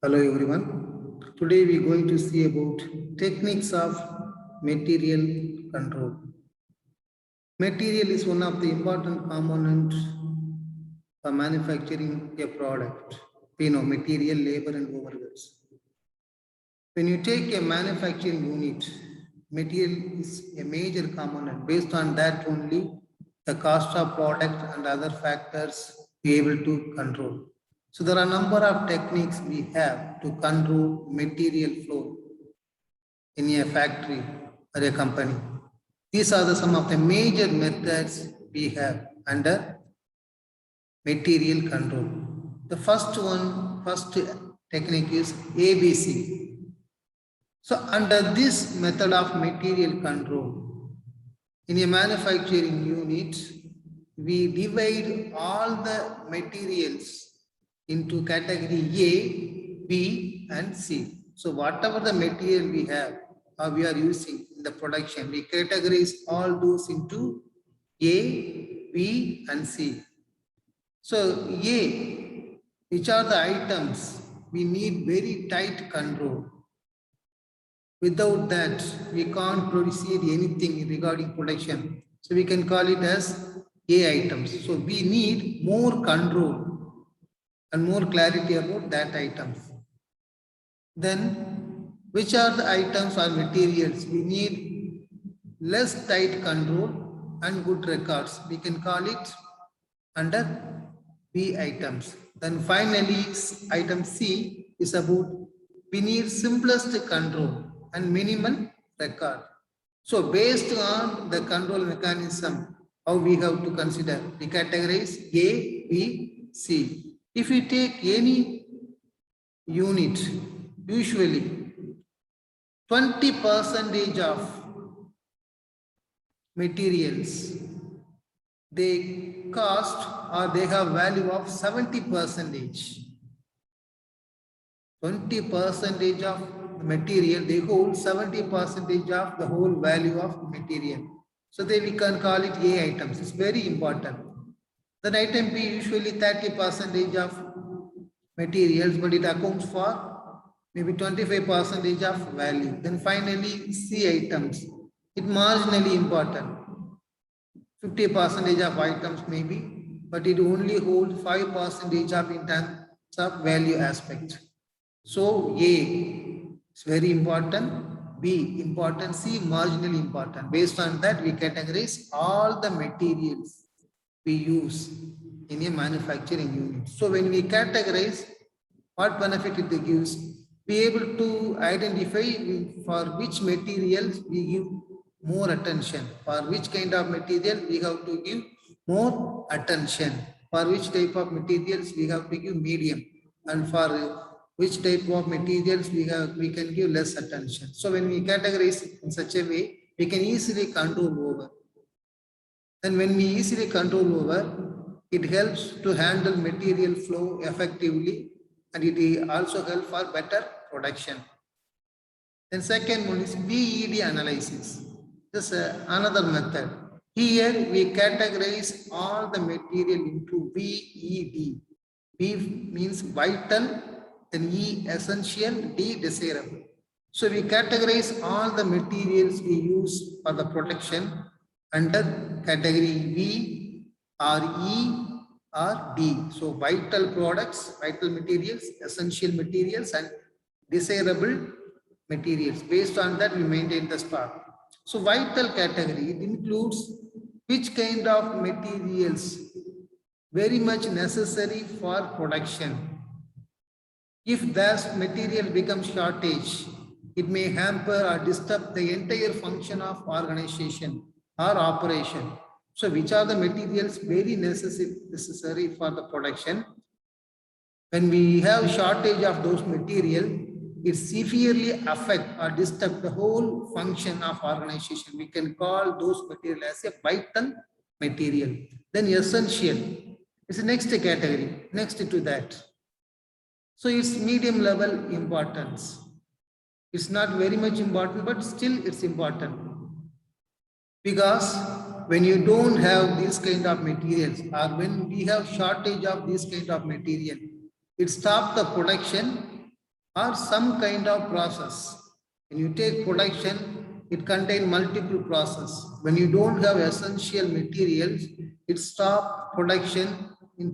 Hello everyone. Today we are going to see about techniques of material control. Material is one of the important components for manufacturing a product. We know material, labor and overheads. When you take a manufacturing unit, material is a major component. Based on that only, the cost of product and other factors be able to control. So there are a number of techniques we have to control material flow in a factory or a company. These are some of the major methods we have under material control. The first technique is ABC. So under this method of material control, in a manufacturing unit, we divide all the materials into category A, B and C. So whatever the material we have or we are using in the production, we categorize all those into A, B and C. So A, which are the items we need very tight control. Without that, we can't proceed anything regarding production. So we can call it as A items. So we need more control and more clarity about that items. Then, which are the items or materials we need less tight control and good records? We can call it under B items. Then finally, item C is about we need simplest control and minimal record. So based on the control mechanism, how we have to consider, we categorize A, B, C. If we take any unit, usually 20% of materials, they cost or they have value of 70%. 20% of material, they hold 70% of the whole value of material. So then we can call it A items. It's very important. Then item B, usually 30% of materials, but it accounts for maybe 25% of value. Then finally, C items. It marginally important. 50% of items maybe, but it only holds 5% of in terms of value aspect. So A is very important, B important, C marginally important. Based on that, we categorize all the materials we use in a manufacturing unit. So when we categorize, what benefit it gives, be able to identify for which materials we give more attention, for which kind of material we have to give more attention, for which type of materials we have to give medium, and for which type of materials we can give less attention. So when we categorize in such a way, we can easily control over. And when we easily control over, it helps to handle material flow effectively, and it also helps for better production. Then second one is BED analysis. This is another method. Here we categorize all the material into BED. B means vital, then E essential, D desirable. So we categorize all the materials we use for the production under category B or E or D. So vital products, vital materials, essential materials and desirable materials. Based on that, we maintain the stock. So vital category, it includes which kind of materials very much necessary for production. If that material becomes shortage, it may hamper or disturb the entire function of organization or operation. So which are the materials very necessary for the production? When we have shortage of those material, it severely affect or disturb the whole function of organization. We can call those material as a vital material. Then essential is the next category, next to that. So it's medium level importance. It's not very much important, but still it's important. Because when you don't have these kind of materials, or when we have shortage of this kind of material, it stops the production or some kind of process. When you take production, it contains multiple process. When you don't have essential materials, it stops production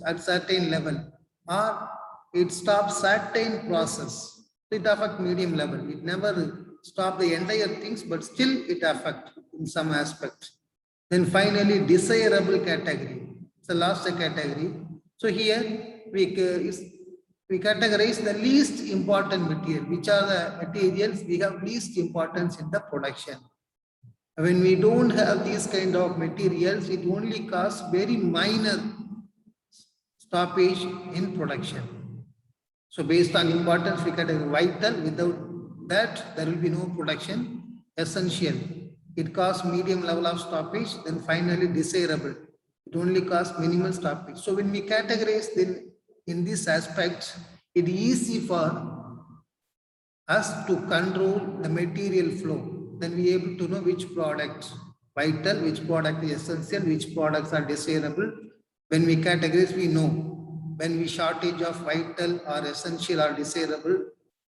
at certain level, or it stops certain process. It affects medium level. It never stop the entire things, but still it affects in some aspect. Then finally, desirable category. It's the last category. So here we categorize the least important material. Which are the materials we have least importance in the production. When we don't have these kind of materials, it only causes very minor stoppage in production. So based on importance, we categorize vital. Without that, there will be no production. Essential, it causes medium level of stoppage. Then finally, desirable, it only causes minimal stoppage. So when we categorize then in this aspect, it is easy for us to control the material flow. Then we are able to know which product vital, which product is essential, which products are desirable. When we categorize, we know when we shortage of vital or essential or desirable,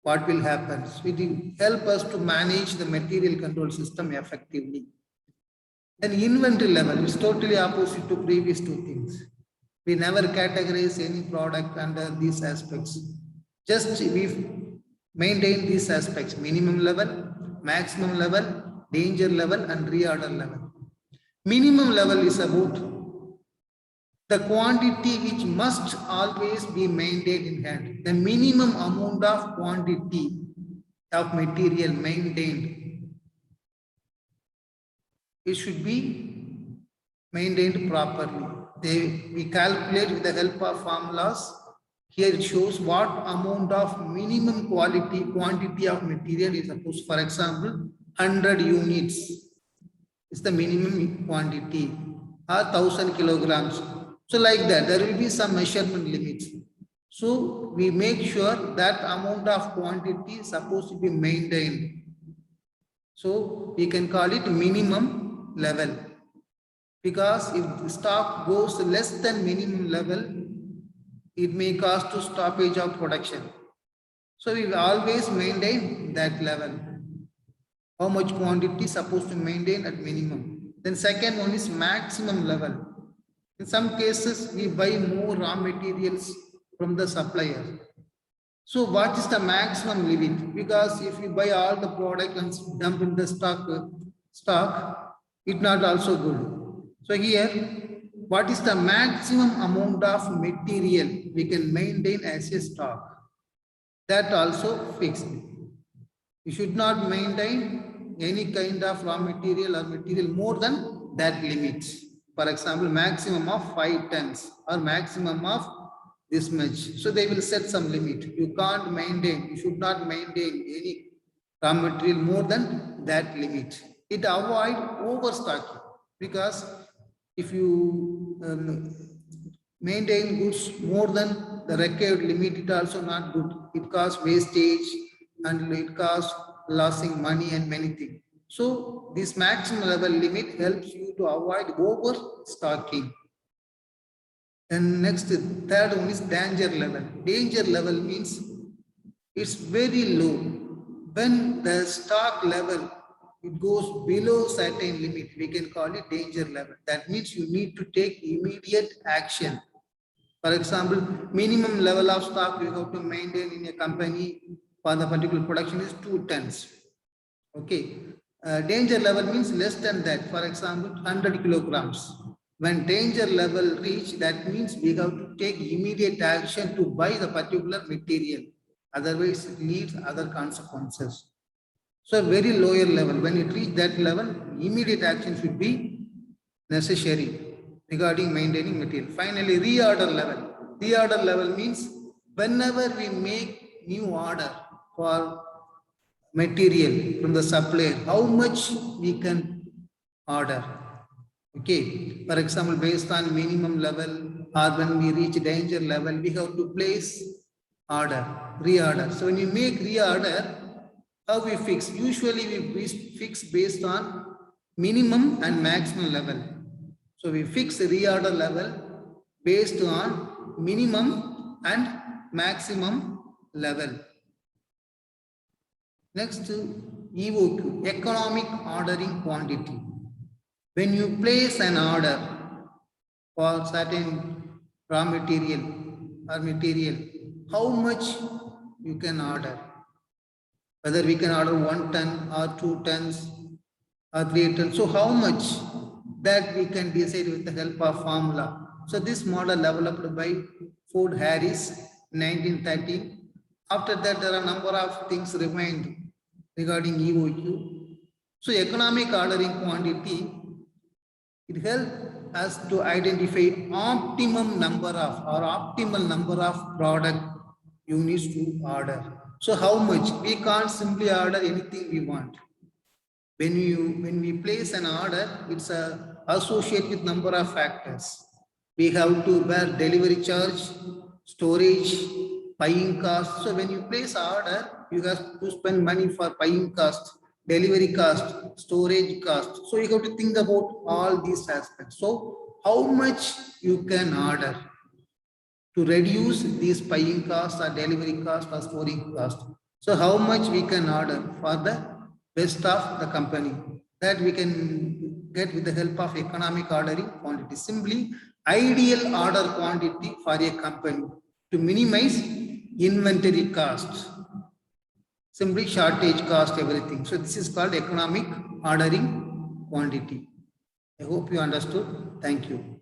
what will happen. So it will help us to manage the material control system effectively. Then inventory level is totally opposite to previous two things. We never categorize any product under these aspects. Just we maintain these aspects: minimum level, maximum level, danger level, and reorder level. Minimum level is about the quantity which must always be maintained in hand. The minimum amount of quantity of material maintained, it should be maintained properly. We calculate with the help of formulas. Here it shows what amount of minimum quantity of material is supposed. For example, 100 units is the minimum quantity, or 1000 kilograms. So like that, there will be some measurement limits. So we make sure that amount of quantity is supposed to be maintained. So we can call it minimum level. Because if the stock goes less than minimum level, it may cause to stoppage of production. So we will always maintain that level. How much quantity is supposed to maintain at minimum. Then second one is maximum level. In some cases, we buy more raw materials from the supplier. So what is the maximum limit? Because if you buy all the product and dump in the stock, it's not also good. So here, what is the maximum amount of material we can maintain as a stock? That also fixed. You should not maintain any kind of raw material or material more than that limit. For example, maximum of 5 tons or maximum of this much. So they will set some limit. You can't maintain, you should not maintain any raw material more than that limit. It avoid overstocking, because if you maintain goods more than the required limit, it also not good. It causes wastage and it causes losing money and many things. So this maximum level limit helps you to avoid overstocking. And next, third one is danger level. Danger level means it's very low. When the stock level, it goes below certain limit, we can call it danger level. That means you need to take immediate action. For example, minimum level of stock we have to maintain in a company for the particular production is 2 tons. Okay. Danger level means less than that. For example, 100 kilograms. When danger level reach, that means we have to take immediate action to buy the particular material. Otherwise, it leads other consequences. So very lower level. When it reach that level, immediate action should be necessary regarding maintaining material. Finally, reorder level. Reorder level means whenever we make new order for material from the supplier, how much we can order. Okay, for example, based on minimum level or when we reach danger level, we have to place order, reorder. So when you make reorder, how we fix? Usually we fix based on minimum and maximum level. So we fix the reorder level based on minimum and maximum level. Next, EOQ, economic ordering quantity. When you place an order for certain raw material or material, how much you can order? Whether we can order 1 ton or 2 tons or 3 tons. So how much that we can decide with the help of formula. So this model developed by Ford Harris 1930. After that, there are a number of things remained regarding EOQ. So economic ordering quantity, it helps us to identify optimum number of or optimal number of product units to order. So how much? We can't simply order anything we want. When we place an order, it's associated with number of factors. We have to bear delivery charge, storage, buying cost. So when you place an order, you have to spend money for buying cost, delivery cost, storage cost. So you have to think about all these aspects. So how much you can order to reduce these buying costs or delivery cost or storing cost. So how much we can order for the best of the company, that we can get with the help of economic ordering quantity. Simply ideal order quantity for a company to minimize inventory costs, simply shortage cost, everything. So this is called economic ordering quantity. I hope you understood. Thank you.